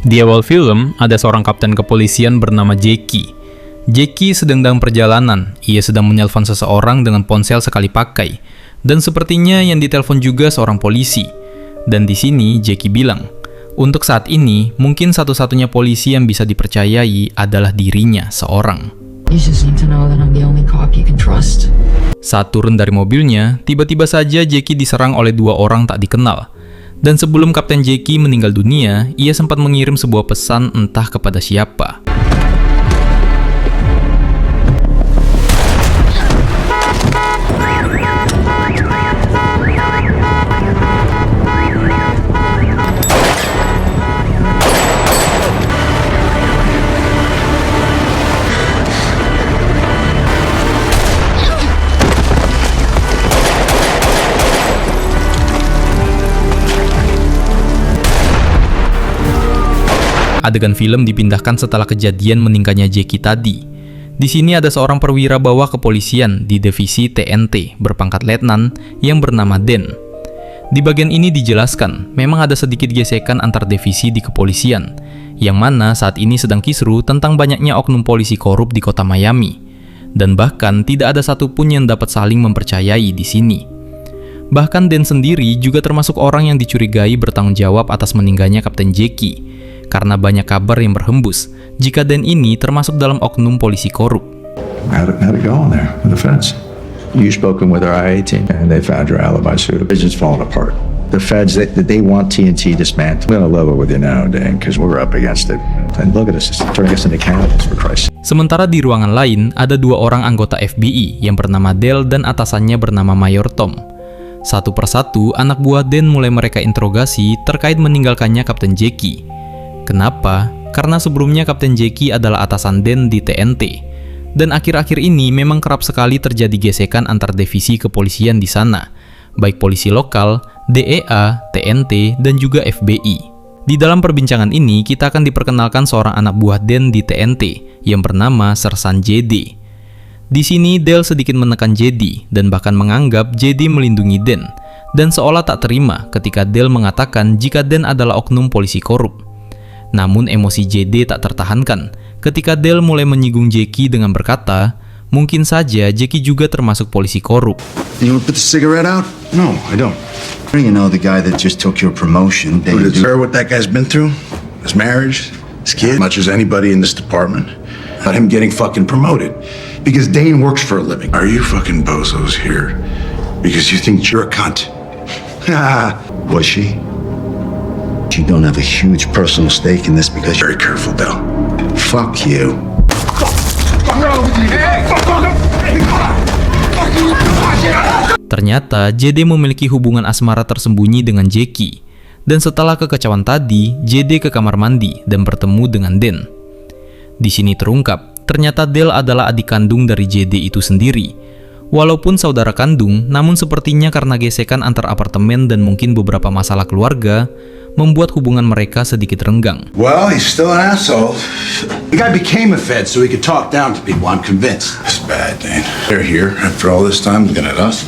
Di awal film, ada seorang kapten kepolisian bernama Jackie. Jackie sedang dalam perjalanan, ia sedang menelpon seseorang dengan ponsel sekali pakai. Dan sepertinya yang ditelepon juga seorang polisi. Dan di sini Jackie bilang, untuk saat ini, mungkin satu-satunya polisi yang bisa dipercayai adalah dirinya seorang. Saat turun dari mobilnya, tiba-tiba saja Jackie diserang oleh dua orang tak dikenal. Dan sebelum Kapten Jackie meninggal dunia, ia sempat mengirim sebuah pesan entah kepada siapa. Adegan film dipindahkan setelah kejadian meninggalnya Jackie tadi. Di sini ada seorang perwira bawah kepolisian di divisi TNT berpangkat letnan yang bernama Dan. Di bagian ini dijelaskan, memang ada sedikit gesekan antar divisi di kepolisian, yang mana saat ini sedang kisruh tentang banyaknya oknum polisi korup di kota Miami. Dan bahkan tidak ada satupun yang dapat saling mempercayai di sini. Bahkan Dan sendiri juga termasuk orang yang dicurigai bertanggung jawab atas meninggalnya Kapten Jackie, karena banyak kabar yang berhembus jika Dan ini termasuk dalam oknum polisi korup. How'd it go in there with the feds? You spoken with our IA team and they found your alibi suit. The business falling apart. The feds, they want TNT dismantled. I'm gonna level with you now, Dan, because we're up against it. And look at us, it's turning us into cannibals for Christ. Sementara di ruangan lain, ada dua orang anggota FBI yang bernama Dale dan atasannya bernama Mayor Tom. Satu persatu, anak buah Dan mulai mereka interogasi terkait meninggalkannya Kapten Jackie. Kenapa? Karena sebelumnya Kapten Jackie adalah atasan Dan di TNT. Dan akhir-akhir ini memang kerap sekali terjadi gesekan antar divisi kepolisian di sana, baik polisi lokal, DEA, TNT, dan juga FBI. Di dalam perbincangan ini, kita akan diperkenalkan seorang anak buah Dan di TNT yang bernama Sersan JD. Di sini Dale sedikit menekan JD dan bahkan menganggap JD melindungi Dan seolah tak terima ketika Dale mengatakan jika Dan adalah oknum polisi korup. Namun emosi JD tak tertahankan ketika Dale mulai menyinggung Jackie dengan berkata, mungkin saja Jackie juga termasuk polisi korup. You want to put the cigarette out? No, I don't. You know the guy that just took your promotion. Did you hear what that guy's been through? His marriage, his kid, as much as anybody in this department. About him getting fucking promoted because Dane works for a living. Are you fucking bozos here because you think you're a cunt? Was she? You don't have a huge personal stake in this because Very careful, Dale. fuck you. Ternyata JD memiliki hubungan asmara tersembunyi dengan Jackie. Dan setelah kekacauan tadi, JD ke kamar mandi dan bertemu dengan Dan. Di sini terungkap, ternyata Dale adalah adik kandung dari JD itu sendiri. Walaupun saudara kandung, namun sepertinya karena gesekan antar apartemen dan mungkin beberapa masalah keluarga, membuat hubungan mereka sedikit renggang. Well, he's still an asshole. The guy became a Fed so he could talk down to people, I'm convinced. It's bad, Dane. They're here after all this time looking at us.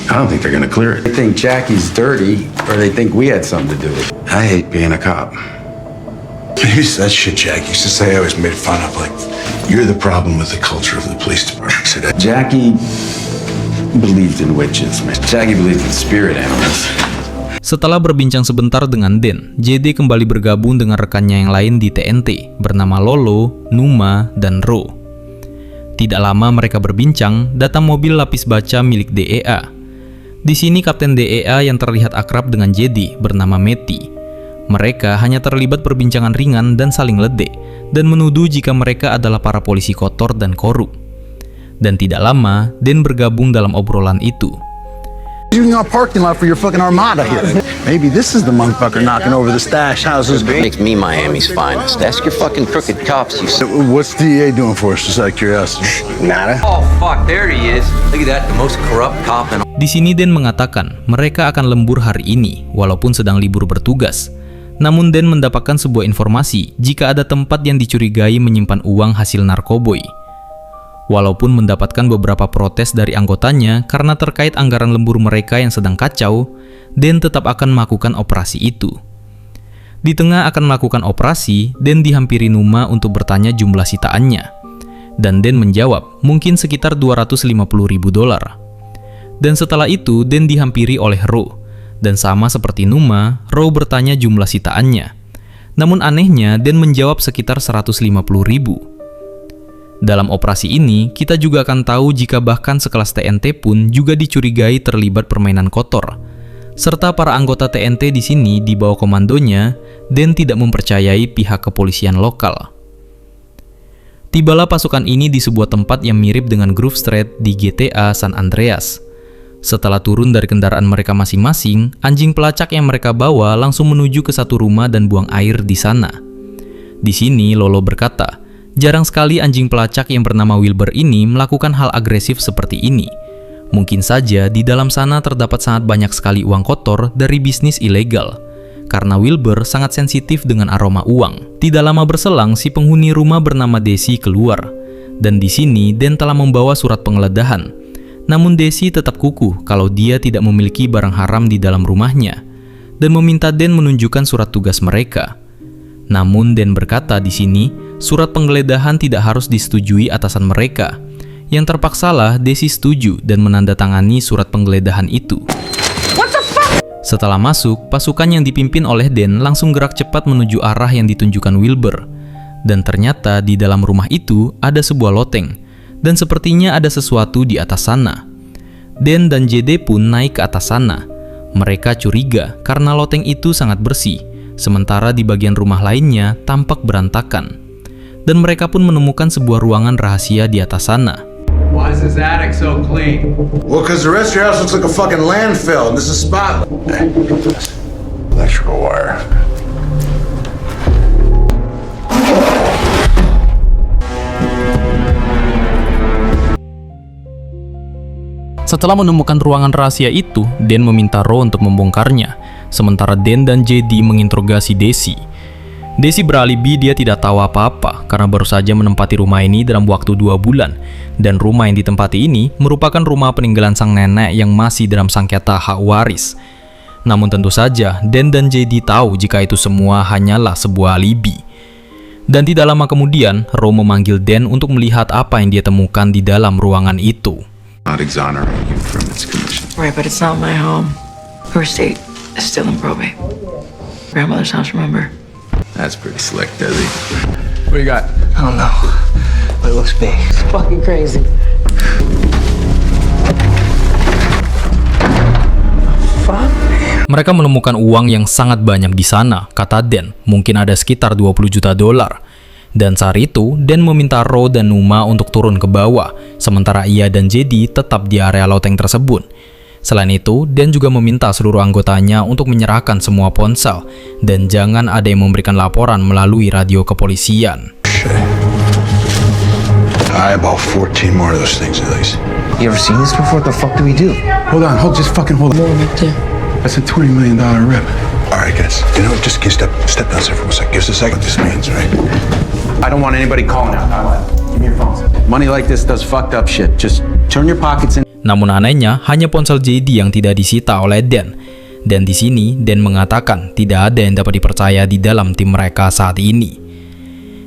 I don't think they're gonna clear it. They think Jackie's dirty, or they think we had something to do with it. I hate being a cop. That shit Jack used to say I always made fun of, like, you're the problem with the culture of the police department. Jackie believed in witches, man. Jackie believed in spirit animals. Setelah berbincang sebentar dengan Dan, JD kembali bergabung dengan rekannya yang lain di TNT bernama Lolo, Numa, dan Ro. Tidak lama mereka berbincang, datang mobil lapis baja milik DEA. Di sini Kapten DEA yang terlihat akrab dengan JD bernama Matty. Mereka hanya terlibat perbincangan ringan dan saling ledek, dan menuduh jika mereka adalah para polisi kotor dan korup. Dan tidak lama, Dan bergabung dalam obrolan itu. Using our parking lot for your fucking armada here. Maybe this is the motherfucker knocking over the stash houses. Makes me Miami's finest. Ask your fucking crooked cops. What's DEA doing for us? Just out of curiosity. Nada. Oh fuck, there he is. Look at that, the most corrupt cop in. Di sini Dan mengatakan mereka akan lembur hari ini walaupun sedang libur bertugas. Namun Dan mendapatkan sebuah informasi jika ada tempat yang dicurigai menyimpan uang hasil narkoboy. Walaupun mendapatkan beberapa protes dari anggotanya karena terkait anggaran lembur mereka yang sedang kacau, Dan tetap akan melakukan operasi itu. Di tengah akan melakukan operasi, Den dihampiri Numa untuk bertanya jumlah sitaannya. Dan Den menjawab, mungkin sekitar $250.000. Dan setelah itu, Den dihampiri oleh Ro. Dan sama seperti Numa, Ro bertanya jumlah sitaannya. Namun anehnya, Den menjawab sekitar $150.000. Dalam operasi ini, kita juga akan tahu jika bahkan sekelas TNT pun juga dicurigai terlibat permainan kotor. Serta para anggota TNT di sini di bawah komandonya, Den tidak mempercayai pihak kepolisian lokal. Tibalah pasukan ini di sebuah tempat yang mirip dengan Grove Street di GTA San Andreas. Setelah turun dari kendaraan mereka masing-masing, anjing pelacak yang mereka bawa langsung menuju ke satu rumah dan buang air di sana. Di sini Lolo berkata, jarang sekali anjing pelacak yang bernama Wilbur ini melakukan hal agresif seperti ini. Mungkin saja di dalam sana terdapat sangat banyak sekali uang kotor dari bisnis ilegal. Karena Wilbur sangat sensitif dengan aroma uang. Tidak lama berselang, si penghuni rumah bernama Desi keluar. Dan di sini, Den telah membawa surat penggeledahan. Namun Desi tetap kukuh kalau dia tidak memiliki barang haram di dalam rumahnya. Dan meminta Den menunjukkan surat tugas mereka. Namun Den berkata di sini, surat penggeledahan tidak harus disetujui atasan mereka. Yang terpaksalah Desi setuju dan menandatangani surat penggeledahan itu. Setelah masuk, pasukan yang dipimpin oleh Den langsung gerak cepat menuju arah yang ditunjukkan Wilbur. Dan ternyata di dalam rumah itu ada sebuah loteng. Dan sepertinya ada sesuatu di atas sana. Den dan JD pun naik ke atas sana. Mereka curiga karena loteng itu sangat bersih. Sementara di bagian rumah lainnya tampak berantakan. Dan mereka pun menemukan sebuah ruangan rahasia di atas sana. Why is this attic so clean? Well, because the rest of your house looks like a fucking landfill, and this is spot. Hey, Electrical wire. Setelah menemukan ruangan rahasia itu, Den meminta Ro untuk membongkarnya. Sementara Den dan JD menginterogasi Desi. Desi beralibi dia tidak tahu apa-apa karena baru saja menempati rumah ini dalam waktu 2 bulan. Dan rumah yang ditempati ini merupakan rumah peninggalan sang nenek yang masih dalam sengketa hak waris. Namun tentu saja, Den dan JD tahu jika itu semua hanyalah sebuah alibi. Dan tidak lama kemudian, Ro memanggil Den untuk melihat apa yang dia temukan di dalam ruangan itu. Not exonerate you from its commission. Right, but it's not my home. Her estate is still in probate. Grandmother's house, remember? That's pretty slick, Desi. What do you got? I don't know, but it looks big. It's fucking crazy. Fuck. Mereka menemukan uang yang sangat banyak di sana, kata Den. Mungkin ada sekitar $20 juta. Dan saat itu, Den meminta Ro dan Numa untuk turun ke bawah, sementara ia dan JD tetap di area loteng tersebut. Selain itu, Den juga meminta seluruh anggotanya untuk menyerahkan semua ponsel dan jangan ada yang memberikan laporan melalui radio kepolisian. I bought 14 more of those things at least. You ever seen this before? What the fuck do we do? Hold on, just fucking hold on. That's a $20 million rip. All right, guys. You know, just step down there for a sec. Give us a second. What this means, right? I don't want anybody calling out. Give me your phone. Money like this does fucked up shit. Just turn your pockets in. Namun anehnya, hanya ponsel JD yang tidak disita oleh Den. Dan di sini, Den mengatakan tidak ada yang dapat dipercaya di dalam tim mereka saat ini.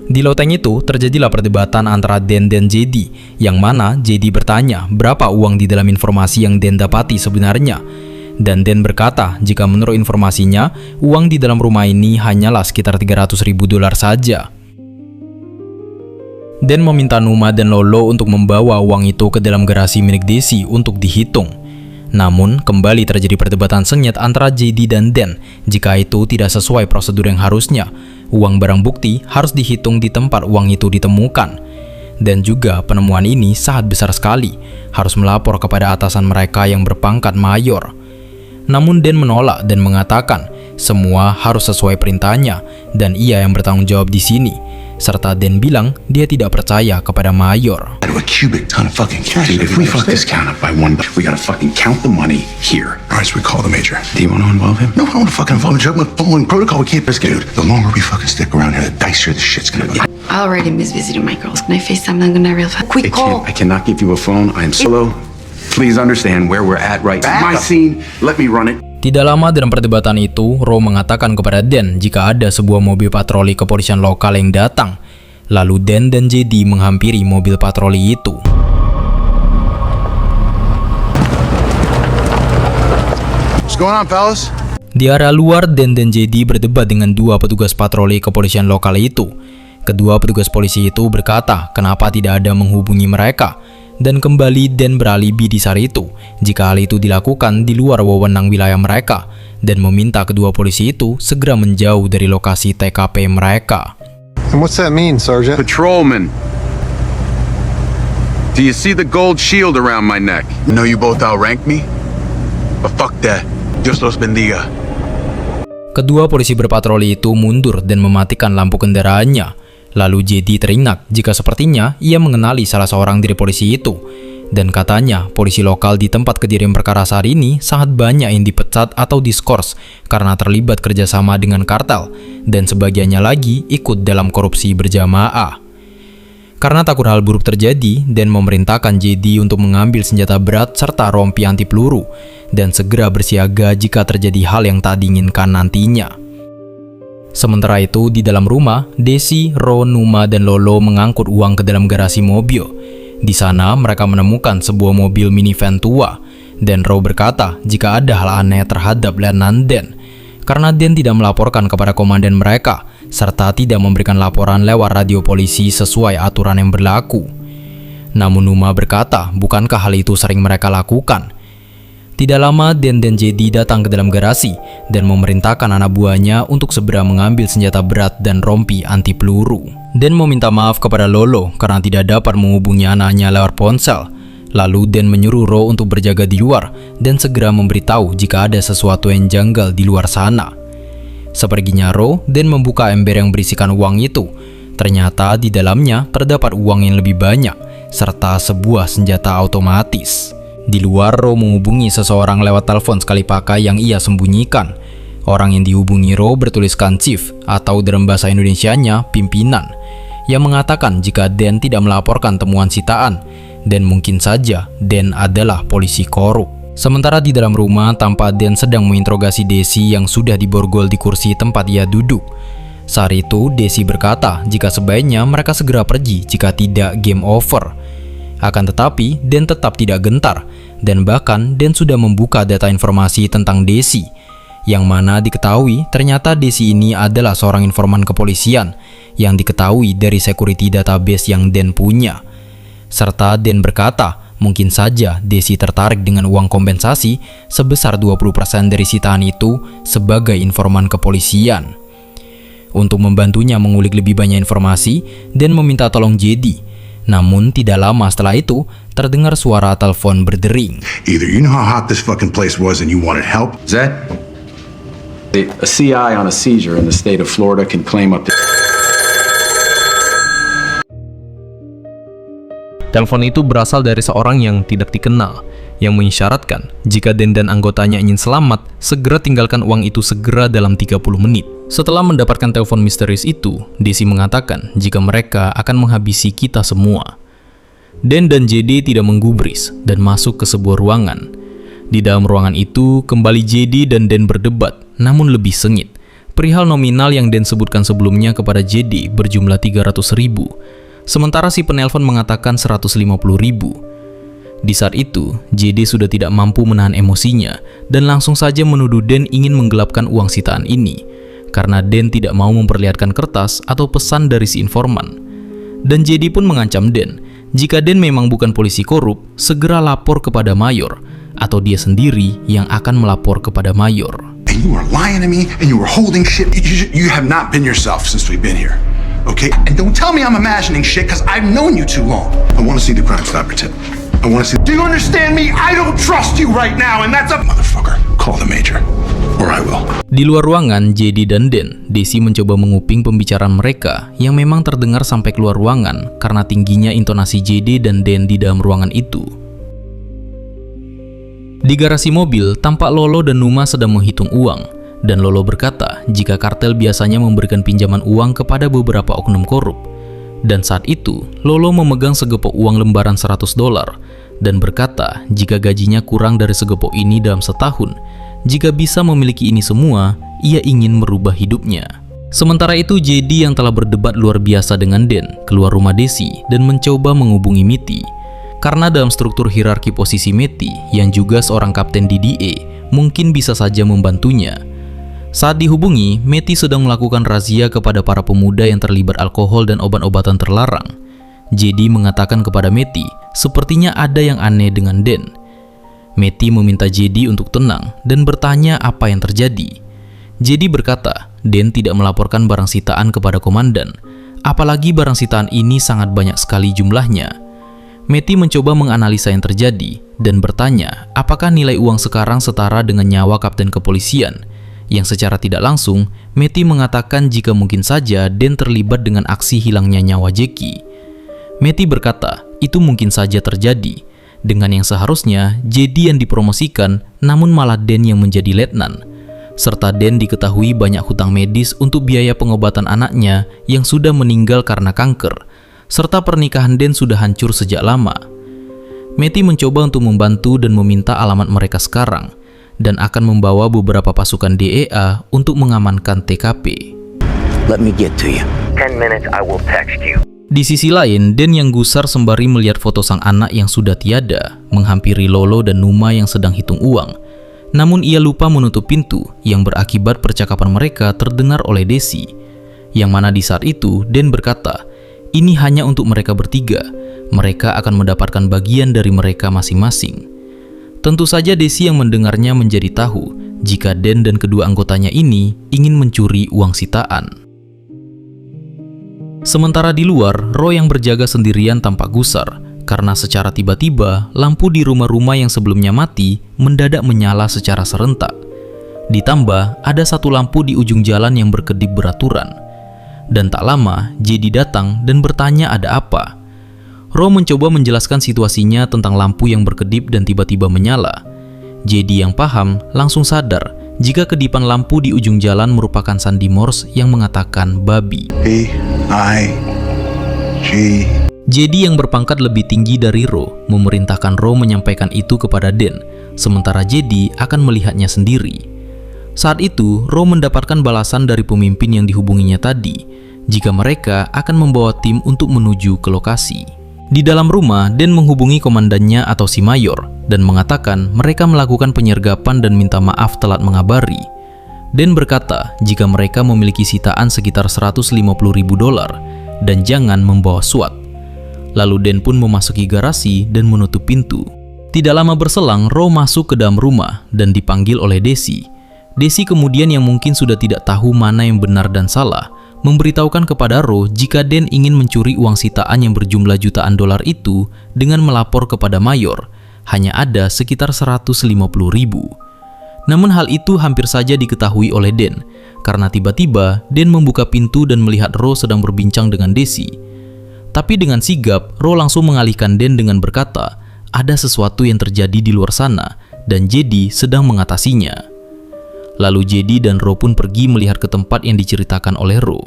Di loteng itu, terjadilah perdebatan antara Den dan JD, yang mana JD bertanya berapa uang di dalam informasi yang Den dapati sebenarnya. Dan Den berkata, jika menurut informasinya, uang di dalam rumah ini hanyalah sekitar $300.000 saja. Den meminta Numa dan Lolo untuk membawa uang itu ke dalam garasi milik Desi untuk dihitung. Namun, kembali terjadi perdebatan sengit antara JD dan Den. Jika itu tidak sesuai prosedur yang harusnya, uang barang bukti harus dihitung di tempat uang itu ditemukan. Dan juga penemuan ini sangat besar sekali, harus melapor kepada atasan mereka yang berpangkat mayor. Namun Den menolak dan mengatakan, semua harus sesuai perintahnya dan ia yang bertanggung jawab di sini. Serta Den bilang dia tidak percaya kepada mayor. A cubic ton of fucking cash. Dude, if we fuck this count up by one, we gotta fucking count the money here. All right, so we call the major. Do you want to involve him? No, I don't want to fucking involve him. We're following protocol. We can't risk it. Dude, the longer we fucking stick around here, the dicier the shit's gonna go. I already miss visiting my girls. Can I FaceTime them real fast? Quick call. I cannot give you a phone. I am solo. Please understand where we're at right now. My scene. Let me run it. Tidak lama dalam perdebatan itu, Ro mengatakan kepada Dan jika ada sebuah mobil patroli kepolisian lokal yang datang. Lalu Dan dan JD menghampiri mobil patroli itu. What's going on, fellas? Di area luar, Dan dan JD berdebat dengan dua petugas patroli kepolisian lokal itu. Kedua petugas polisi itu berkata kenapa tidak ada menghubungi mereka. Dan kembali Dan beralibi di saat itu jika hal itu dilakukan di luar wewenang wilayah mereka dan meminta kedua polisi itu segera menjauh dari lokasi TKP mereka. And what's that mean, Sergeant? Patrolman. Do you see the gold shield around my neck? I know you both outrank me, but fuck that. Dios los bendiga. Kedua polisi berpatroli itu mundur dan mematikan lampu kendaraannya. Lalu JD teringat jika sepertinya ia mengenali salah seorang dari polisi itu. Dan katanya polisi lokal di tempat kejadian perkara saat ini sangat banyak yang dipecat atau diskors karena terlibat kerjasama dengan kartel. Dan sebagiannya lagi ikut dalam korupsi berjamaah. Karena takut hal buruk terjadi, Dan memerintahkan JD untuk mengambil senjata berat serta rompi anti peluru. Dan segera bersiaga jika terjadi hal yang tak diinginkan nantinya. Sementara itu, di dalam rumah, Desi, Ro, Numa, dan Lolo mengangkut uang ke dalam garasi mobil. Di sana, mereka menemukan sebuah mobil minivan tua. Dan Ro berkata jika ada hal aneh terhadap Letnan Dan, karena Dan tidak melaporkan kepada komandan mereka, serta tidak memberikan laporan lewat radio polisi sesuai aturan yang berlaku. Namun Numa berkata, bukankah hal itu sering mereka lakukan? Tidak lama, Dan dan JD datang ke dalam garasi dan memerintahkan anak buahnya untuk segera mengambil senjata berat dan rompi anti peluru. Dan meminta maaf kepada Lolo karena tidak dapat menghubungi anaknya lewat ponsel. Lalu Dan menyuruh Ro untuk berjaga di luar dan segera memberitahu jika ada sesuatu yang janggal di luar sana. Seperginya Ro, Dan membuka ember yang berisikan uang itu. Ternyata di dalamnya terdapat uang yang lebih banyak serta sebuah senjata otomatis. Di luar, Ro menghubungi seseorang lewat telepon sekali pakai yang ia sembunyikan. Orang yang dihubungi Ro bertuliskan Chief atau dalam bahasa Indonesianya pimpinan, yang mengatakan jika Dan tidak melaporkan temuan sitaan dan mungkin saja Dan adalah polisi korup. Sementara di dalam rumah, tampak Dan sedang menginterogasi Desi yang sudah diborgol di kursi tempat ia duduk. Saat itu, Desi berkata jika sebaiknya mereka segera pergi jika tidak game over. Akan tetapi, Dan tetap tidak gentar, dan bahkan Dan sudah membuka data informasi tentang Desi, yang mana diketahui ternyata Desi ini adalah seorang informan kepolisian yang diketahui dari security database yang Dan punya. Serta Dan berkata, mungkin saja Desi tertarik dengan uang kompensasi sebesar 20% dari sitaan itu sebagai informan kepolisian. Untuk membantunya mengulik lebih banyak informasi, Dan meminta tolong JD. Namun tidak lama setelah itu, terdengar suara telepon berdering. Either you know how hot this fucking place was and you wanted help. Zed? A CI on a seizure in the state of Florida can claim up to... Telepon itu berasal dari seorang yang tidak dikenal, yang mengisyaratkan jika Dan dan anggotanya ingin selamat, segera tinggalkan uang itu segera dalam 30 menit. Setelah mendapatkan telepon misterius itu, Desi mengatakan jika mereka akan menghabisi kita semua. Dan JD tidak menggubris dan masuk ke sebuah ruangan. Di dalam ruangan itu, kembali JD dan Dan berdebat, namun lebih sengit. Perihal nominal yang Dan sebutkan sebelumnya kepada JD berjumlah 300.000, sementara si penelpon mengatakan 150.000. Di saat itu, JD sudah tidak mampu menahan emosinya dan langsung saja menuduh Dan ingin menggelapkan uang sitaan ini, karena Dan tidak mau memperlihatkan kertas atau pesan dari si informan. Dan JD pun mengancam Dan, jika Dan memang bukan polisi korup, segera lapor kepada mayor, atau dia sendiri yang akan melapor kepada mayor. And you were lying to me and you were holding shit. You have not been yourself since we've been here. Okay? And don't tell me I'm imagining shit because I've known you too long. I want to see the Crime Stopper tip. I want to see... Do you understand me? I don't trust you right now and that's a... Motherfucker, call the major. Or I will. Di luar ruangan, JD dan Dan, Desi mencoba menguping pembicaraan mereka yang memang terdengar sampai keluar ruangan karena tingginya intonasi JD dan Dan di dalam ruangan itu. Di garasi mobil, tampak Lolo dan Numa sedang menghitung uang, dan Lolo berkata jika kartel biasanya memberikan pinjaman uang kepada beberapa oknum korup. Dan saat itu, Lolo memegang segepok uang lembaran $100 dan berkata jika gajinya kurang dari segepok ini dalam setahun, jika bisa memiliki ini semua, ia ingin merubah hidupnya. Sementara itu, JD yang telah berdebat luar biasa dengan Dan keluar rumah Desi dan mencoba menghubungi Matty. Karena dalam struktur hierarki posisi Matty, yang juga seorang kapten DDA, mungkin bisa saja membantunya. Saat dihubungi, Matty sedang melakukan razia kepada para pemuda yang terlibat alkohol dan obat-obatan terlarang. JD mengatakan kepada Matty, sepertinya ada yang aneh dengan Dan. Matty meminta JD untuk tenang dan bertanya apa yang terjadi. JD berkata, Dan tidak melaporkan barang sitaan kepada komandan, apalagi barang sitaan ini sangat banyak sekali jumlahnya. Matty mencoba menganalisa yang terjadi dan bertanya apakah nilai uang sekarang setara dengan nyawa kapten kepolisian, yang secara tidak langsung Matty mengatakan jika mungkin saja Dan terlibat dengan aksi hilangnya nyawa Jackie. Matty berkata itu mungkin saja terjadi, dengan yang seharusnya JD yang dipromosikan namun malah Dan yang menjadi letnan. Serta Dan diketahui banyak hutang medis untuk biaya pengobatan anaknya yang sudah meninggal karena kanker, serta pernikahan Dan sudah hancur sejak lama. Matty mencoba untuk membantu dan meminta alamat mereka sekarang, dan akan membawa beberapa pasukan DEA untuk mengamankan TKP. Let me get to you. 10 minutes, I will text you. Di sisi lain, Dan yang gusar sembari melihat foto sang anak yang sudah tiada, menghampiri Lolo dan Numa yang sedang hitung uang. Namun ia lupa menutup pintu yang berakibat percakapan mereka terdengar oleh Desi. Yang mana di saat itu Dan berkata, ini hanya untuk mereka bertiga, mereka akan mendapatkan bagian dari mereka masing-masing. Tentu saja Desi yang mendengarnya menjadi tahu jika Dan dan kedua anggotanya ini ingin mencuri uang sitaan. Sementara di luar, Ro yang berjaga sendirian tampak gusar karena secara tiba-tiba lampu di rumah-rumah yang sebelumnya mati mendadak menyala secara serentak. Ditambah ada satu lampu di ujung jalan yang berkedip beraturan. Dan tak lama JD datang dan bertanya ada apa. Ro mencoba menjelaskan situasinya tentang lampu yang berkedip dan tiba-tiba menyala. JD yang paham langsung sadar jika kedipan lampu di ujung jalan merupakan sandi Morse yang mengatakan babi. B-I-G. JD yang berpangkat lebih tinggi dari Ro memerintahkan Ro menyampaikan itu kepada Dan, sementara JD akan melihatnya sendiri. Saat itu, Ro mendapatkan balasan dari pemimpin yang dihubunginya tadi, jika mereka akan membawa tim untuk menuju ke lokasi. Di dalam rumah, Dan menghubungi komandannya atau si Mayor, dan mengatakan mereka melakukan penyergapan dan minta maaf telat mengabari. Dan berkata jika mereka memiliki sitaan sekitar $150.000 dan jangan membawa SWAT. Lalu Dan pun memasuki garasi dan menutup pintu. Tidak lama berselang, Ro masuk ke dalam rumah dan dipanggil oleh Desi. Desi kemudian yang mungkin sudah tidak tahu mana yang benar dan salah, memberitahukan kepada Ro jika Dan ingin mencuri uang sitaan yang berjumlah jutaan dolar itu dengan melapor kepada Mayor, hanya ada sekitar 150.000. Namun hal itu hampir saja diketahui oleh Dan, karena tiba-tiba Dan membuka pintu dan melihat Ro sedang berbincang dengan Desi. Tapi dengan sigap, Ro langsung mengalihkan Dan dengan berkata, ada sesuatu yang terjadi di luar sana dan JD sedang mengatasinya. Lalu JD dan Ro pun pergi melihat ke tempat yang diceritakan oleh Ro.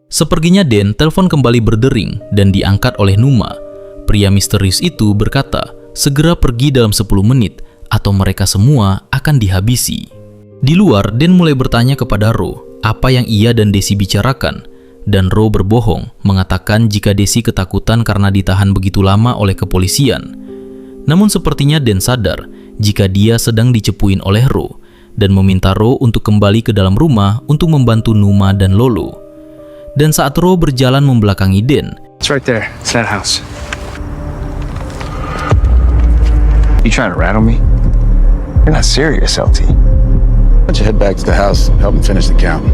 Seperginya Dan, telepon kembali berdering dan diangkat oleh Numa. Pria misterius itu berkata, segera pergi dalam 10 menit atau mereka semua akan dihabisi. Di luar, Dan mulai bertanya kepada Ro apa yang ia dan Desi bicarakan. Dan Ro berbohong, mengatakan jika Desi ketakutan karena ditahan begitu lama oleh kepolisian. Namun sepertinya Dan sadar jika dia sedang dicepuin oleh Ro, dan meminta Ro untuk kembali ke dalam rumah untuk membantu Numa dan Lolo. Dan saat Ro berjalan membelakangi Dan, It's right there. It's that house. You trying to rattle me? You're not serious, LT. Why don't you head back to the house and help him finish the count?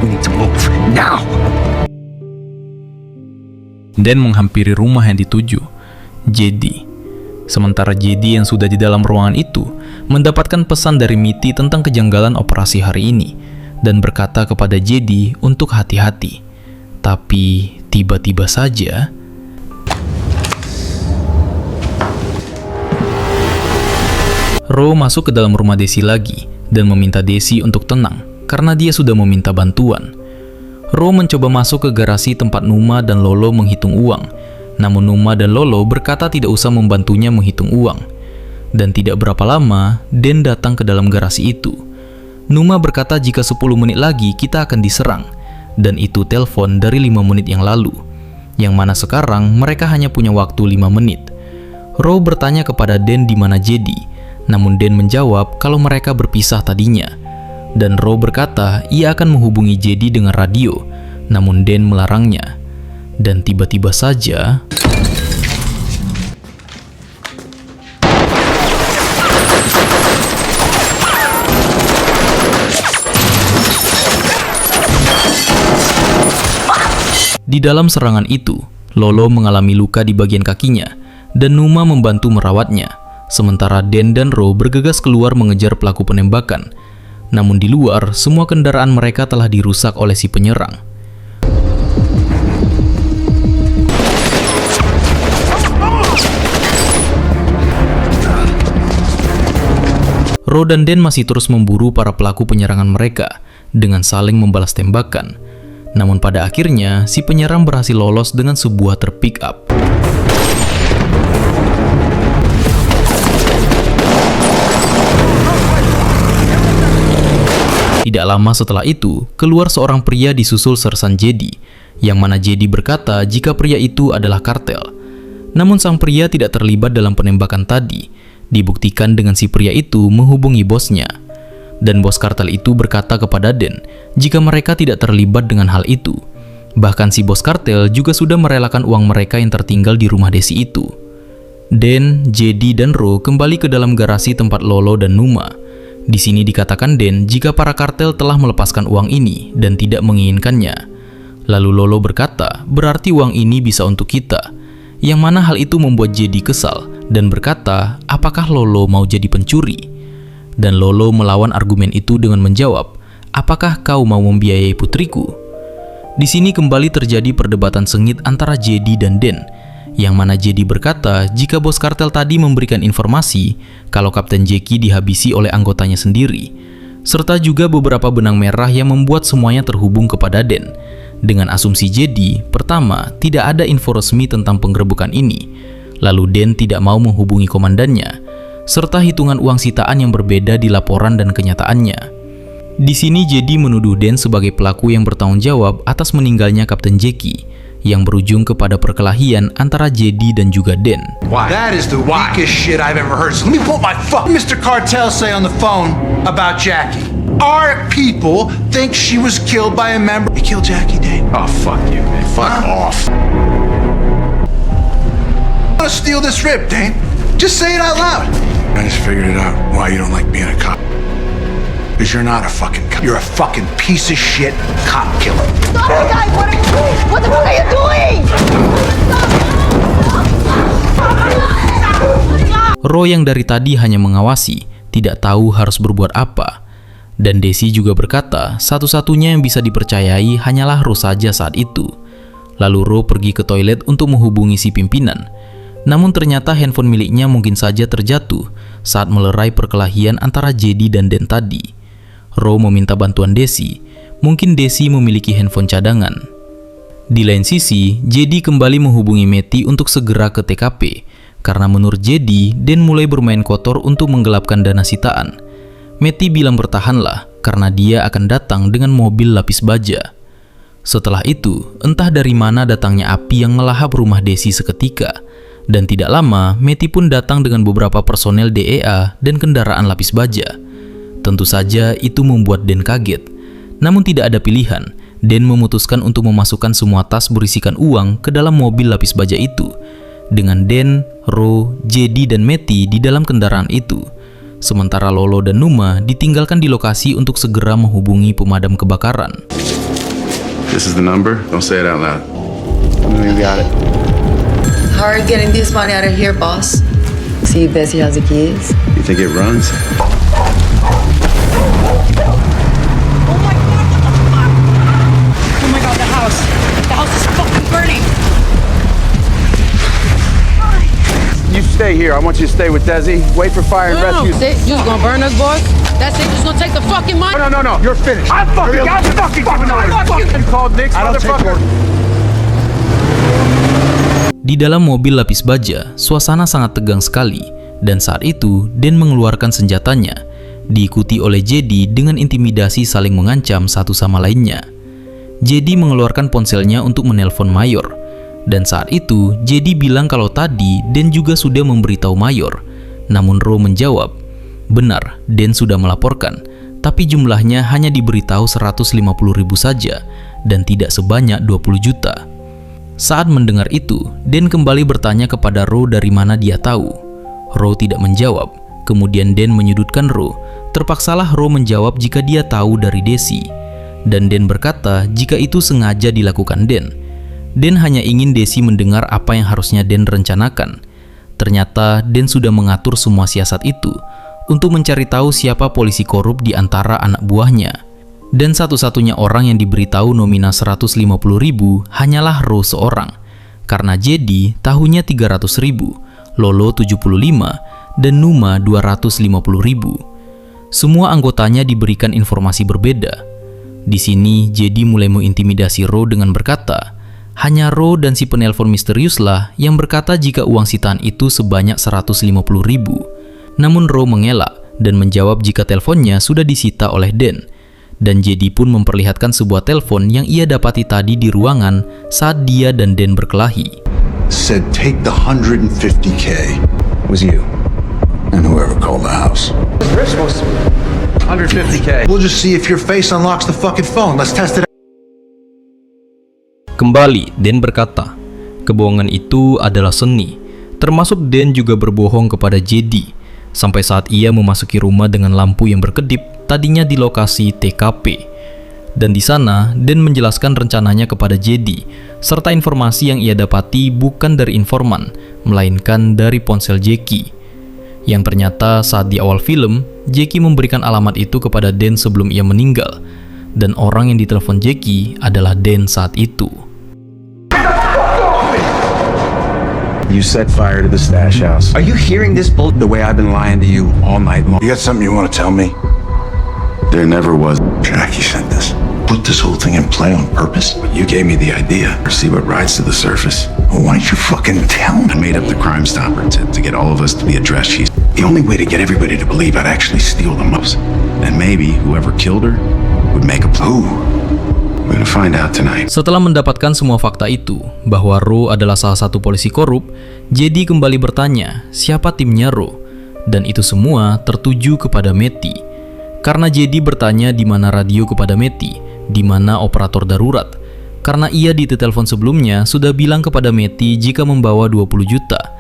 We need to move now. Dan menghampiri rumah yang dituju, JD. Sementara JD yang sudah di dalam ruangan itu mendapatkan pesan dari Matty tentang kejanggalan operasi hari ini dan berkata kepada JD untuk hati-hati. Tapi tiba-tiba saja Ro masuk ke dalam rumah Desi lagi dan meminta Desi untuk tenang karena dia sudah meminta bantuan. Ro mencoba masuk ke garasi tempat Numa dan Lolo menghitung uang. Namun Numa dan Lolo berkata tidak usah membantunya menghitung uang. Dan tidak berapa lama, Den datang ke dalam garasi itu. Numa berkata jika 10 menit lagi kita akan diserang. Dan itu telepon dari 5 menit yang lalu. Yang mana sekarang mereka hanya punya waktu 5 menit. Ro bertanya kepada Den di mana Jedi. Namun Den menjawab kalau mereka berpisah tadinya. Dan Ro berkata ia akan menghubungi Jedi dengan radio. Namun Den melarangnya. Dan tiba-tiba saja di dalam serangan itu, Lolo mengalami luka di bagian kakinya dan Numa membantu merawatnya. Sementara Den dan Ro bergegas keluar mengejar pelaku penembakan. Namun di luar, semua kendaraan mereka telah dirusak oleh si penyerang. Ro dan Den masih terus memburu para pelaku penyerangan mereka dengan saling membalas tembakan. Namun pada akhirnya, si penyerang berhasil lolos dengan sebuah truk pick-up. Tidak lama setelah itu, keluar seorang pria disusul sersan Jedi, yang mana Jedi berkata jika pria itu adalah kartel. Namun sang pria tidak terlibat dalam penembakan tadi, dibuktikan dengan si pria itu menghubungi bosnya. Dan bos kartel itu berkata kepada Den jika mereka tidak terlibat dengan hal itu. Bahkan si bos kartel juga sudah merelakan uang mereka yang tertinggal di rumah Desi itu. Den, Jedi, dan Ro kembali ke dalam garasi tempat Lolo dan Numa. Di sini dikatakan Den jika para kartel telah melepaskan uang ini dan tidak menginginkannya. Lalu Lolo berkata, berarti uang ini bisa untuk kita. Yang mana hal itu membuat Jedi kesal dan berkata, apakah Lolo mau jadi pencuri? Dan Lolo melawan argumen itu dengan menjawab, apakah kau mau membiayai putriku? Di sini kembali terjadi perdebatan sengit antara Jedi dan Den. Yang mana Jedi berkata jika bos kartel tadi memberikan informasi kalau Kapten Jackie dihabisi oleh anggotanya sendiri, serta juga beberapa benang merah yang membuat semuanya terhubung kepada Den. Dengan asumsi Jedi, pertama, tidak ada info resmi tentang penggerebekan ini, lalu Den tidak mau menghubungi komandannya, serta hitungan uang sitaan yang berbeda di laporan dan kenyataannya. Di sini Jedi menuduh Den sebagai pelaku yang bertanggung jawab atas meninggalnya Kapten Jackie, yang berujung kepada perkelahian antara Jedi dan juga Den. Why? That is the weakest shit I've ever heard. So let me put my fuck. Mr. Cartel say on the phone about Jackie. Our people think she was killed by a member. They killed Jackie, Dane. Oh, fuck you, man. Fuck off. I'm gonna steal this rip, Dane. Just say it out loud. I just figured it out why you don't like being a cop. Because you're not a fucking cop. You're a fucking piece of shit cop killer. Stop it, guys! What are you doing? What the fuck are you doing? Ro yang dari tadi hanya mengawasi, tidak tahu harus berbuat apa. Dan Desi juga berkata, satu-satunya yang bisa dipercayai hanyalah Ro saja saat itu. Lalu Ro pergi ke toilet untuk menghubungi si pimpinan. Namun ternyata handphone miliknya mungkin saja terjatuh saat melerai perkelahian antara Jedi dan Den tadi. Ro meminta bantuan Desi. Mungkin Desi memiliki handphone cadangan. Di lain sisi, Jedi kembali menghubungi Matty untuk segera ke TKP. Karena menurut Jedi, Den mulai bermain kotor untuk menggelapkan dana sitaan. Matty bilang bertahanlah, karena dia akan datang dengan mobil lapis baja. Setelah itu, entah dari mana datangnya api yang melahap rumah Desi seketika. Dan tidak lama, Matty pun datang dengan beberapa personel DEA dan kendaraan lapis baja. Tentu saja itu membuat Den kaget. Namun tidak ada pilihan. Den memutuskan untuk memasukkan semua tas berisikan uang ke dalam mobil lapis baja itu. Dengan Den, Ro, Jedi, dan Matty di dalam kendaraan itu. Sementara Lolo dan Numa ditinggalkan di lokasi untuk segera menghubungi pemadam kebakaran. This is the number? Don't say it out loud. We got it. How are you getting this money out of here, boss? See, Bessie has the keys. You think it runs? Oh my god, the house! The house is fucking burning! You stay here. I want you to stay with Desi. Wait for fire and rescue. You was gonna burn us, boss? That's it. Just gonna take the fucking money. No. You're finished. I'm fucking giving orders. You called Nick's motherfucker. Di dalam mobil lapis baja, suasana sangat tegang sekali, dan saat itu Dan mengeluarkan senjatanya, diikuti oleh JD dengan intimidasi saling mengancam satu sama lainnya. JD mengeluarkan ponselnya untuk menelpon Mayor, dan saat itu JD bilang kalau tadi Dan juga sudah memberitahu Mayor, namun Ro menjawab, benar, Dan sudah melaporkan, tapi jumlahnya hanya diberitahu 150.000 saja, dan tidak sebanyak 20 juta. Saat mendengar itu, Dan kembali bertanya kepada Ro dari mana dia tahu. Ro tidak menjawab, kemudian Dan menyudutkan Ro. Terpaksalah Ro menjawab jika dia tahu dari Desi. Dan Dan berkata jika itu sengaja dilakukan Dan. Dan hanya ingin Desi mendengar apa yang harusnya Dan rencanakan. Ternyata Dan sudah mengatur semua siasat itu untuk mencari tahu siapa polisi korup di antara anak buahnya. Dan satu-satunya orang yang diberitahu nominal 150.000 hanyalah Ro seorang, karena JD tahunya 300.000, Lolo 75, dan Numa 250.000. Semua anggotanya diberikan informasi berbeda. Di sini JD mulai mengintimidasi Ro dengan berkata, hanya Ro dan si penelpon misteriuslah yang berkata jika uang sitaan itu sebanyak 150.000. Namun Ro mengelak dan menjawab jika teleponnya sudah disita oleh Dan. Dan JD pun memperlihatkan sebuah telepon yang ia dapati tadi di ruangan saat dia dan Dan berkelahi. Said take the 150K. It was you. And whoever called the house. We're supposed to 150K. We'll just see if your face unlocks the fucking phone. Let's test it out. Kembali, Dan berkata, kebohongan itu adalah seni. Termasuk Dan juga berbohong kepada JD. Sampai saat ia memasuki rumah dengan lampu yang berkedip, tadinya di lokasi TKP. Dan di sana, Dan menjelaskan rencananya kepada JD, serta informasi yang ia dapati bukan dari informan, melainkan dari ponsel Jackie. Yang ternyata saat di awal film, Jackie memberikan alamat itu kepada Dan sebelum ia meninggal, dan orang yang ditelepon Jackie adalah Dan saat itu. You set fire to the stash house. Are you hearing this bull? The way I've been lying to you all night long. You got something you want to tell me? There never was. Jackie sent this. Put this whole thing in play on purpose. You gave me the idea. See what rides to the surface. Well, why don't you fucking tell me? I made up the Crime Stopper to get all of us to the address sheet. The only way to get everybody to believe I'd actually steal the mouse. And maybe whoever killed her would make a Who? We're gonna find out tonight. Setelah mendapatkan semua fakta itu, bahwa Ro adalah salah satu polisi korup, JD kembali bertanya siapa timnya Ro, dan itu semua tertuju kepada Matty. Karena JD bertanya di mana radio kepada Matty, di mana operator darurat, karena ia di telepon sebelumnya sudah bilang kepada Matty jika membawa 20 juta.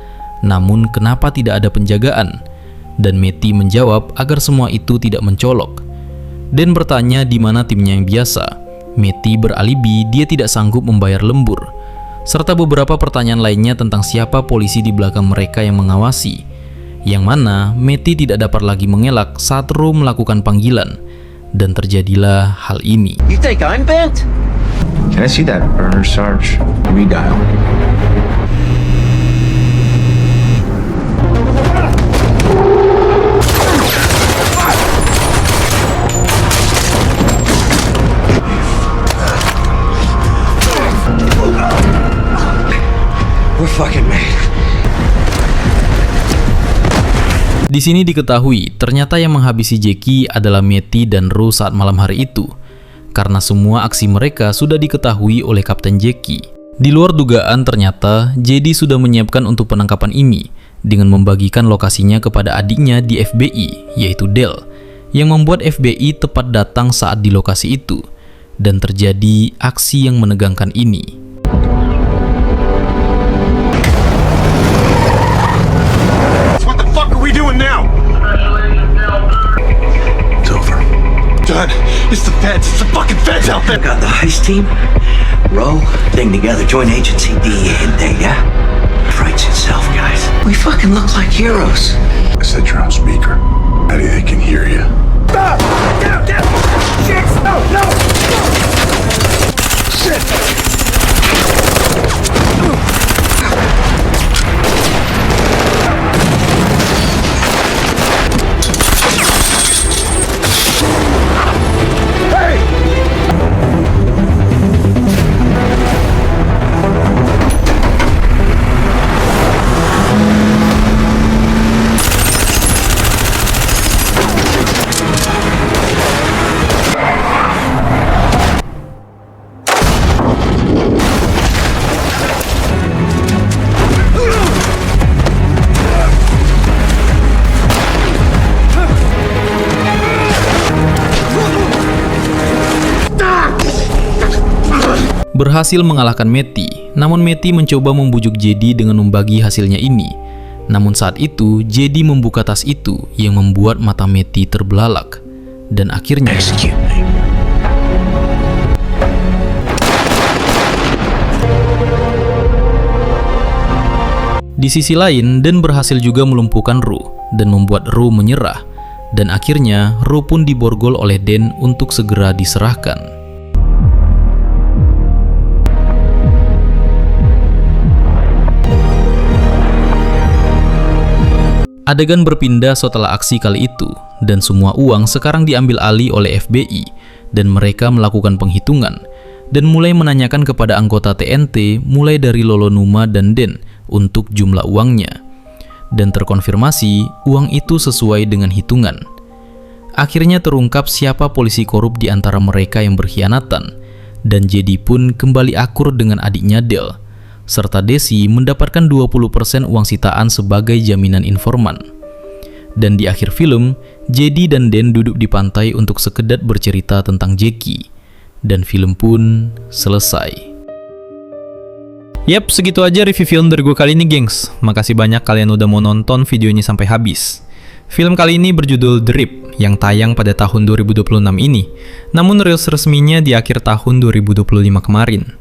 Namun kenapa tidak ada penjagaan? Dan Matty menjawab agar semua itu tidak mencolok. Dan bertanya di mana timnya yang biasa. Matty beralibi dia tidak sanggup membayar lembur, serta beberapa pertanyaan lainnya tentang siapa polisi di belakang mereka yang mengawasi, yang mana Matty tidak dapat lagi mengelak saat Ro melakukan panggilan, dan terjadilah hal ini. You think I'm bent? Can I see that burner, Sarge? Redial. We're fucking made. Di sini diketahui ternyata yang menghabisi Jackie adalah Matty dan Ro saat malam hari itu, karena semua aksi mereka sudah diketahui oleh Kapten Jackie. Di luar dugaan ternyata JD sudah menyiapkan untuk penangkapan ini dengan membagikan lokasinya kepada adiknya di FBI, yaitu Del, yang membuat FBI tepat datang saat di lokasi itu, dan terjadi aksi yang menegangkan ini. What the fuck are we doing now? It's over. Done. It's the feds. It's the fucking feds out there. Got the heist team, Ro, thing together, joint agency, DEA and data. Writes itself, guys. We fucking look like heroes. I said you're on speaker. How do you think they can hear you? Stop! Down! Shit! No! Shit! berhasil mengalahkan Matty. Namun Matty mencoba membujuk JD dengan membagi hasilnya ini. Namun saat itu, JD membuka tas itu yang membuat mata Matty terbelalak. Dan akhirnya di sisi lain, Dan berhasil juga melumpuhkan Ru dan membuat Ru menyerah. Dan akhirnya, Ru pun diborgol oleh Dan untuk segera diserahkan. Adegan berpindah setelah aksi kali itu, dan semua uang sekarang diambil alih oleh FBI, dan mereka melakukan penghitungan, dan mulai menanyakan kepada anggota TNT mulai dari Lolo Numa dan Den untuk jumlah uangnya. Dan terkonfirmasi uang itu sesuai dengan hitungan. Akhirnya terungkap siapa polisi korup di antara mereka yang berkhianatan, dan JD pun kembali akur dengan adiknya Del, serta Desi mendapatkan 20% uang sitaan sebagai jaminan informan. Dan di akhir film, JD dan Den duduk di pantai untuk sekedar bercerita tentang Jackie. Dan film pun selesai. Yap, segitu aja review film dari gue kali ini, gengs. Makasih banyak kalian udah mau nonton video ini sampai habis. Film kali ini berjudul The Rip, yang tayang pada tahun 2026 ini. Namun rilis resminya di akhir tahun 2025 kemarin.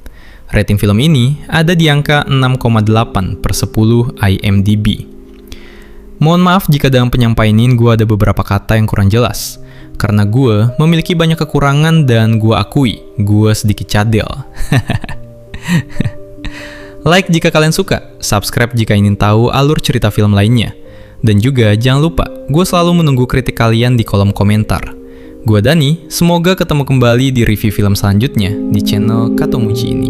Rating film ini ada di angka 6,8/10 IMDb. Mohon maaf jika dalam penyampaian ini gue ada beberapa kata yang kurang jelas. Karena gue memiliki banyak kekurangan dan gue akui, gue sedikit cadel. Like jika kalian suka, subscribe jika ingin tahu alur cerita film lainnya. Dan juga jangan lupa, gue selalu menunggu kritik kalian di kolom komentar. Gue Dani, semoga ketemu kembali di review film selanjutnya di channel Katomuji ini.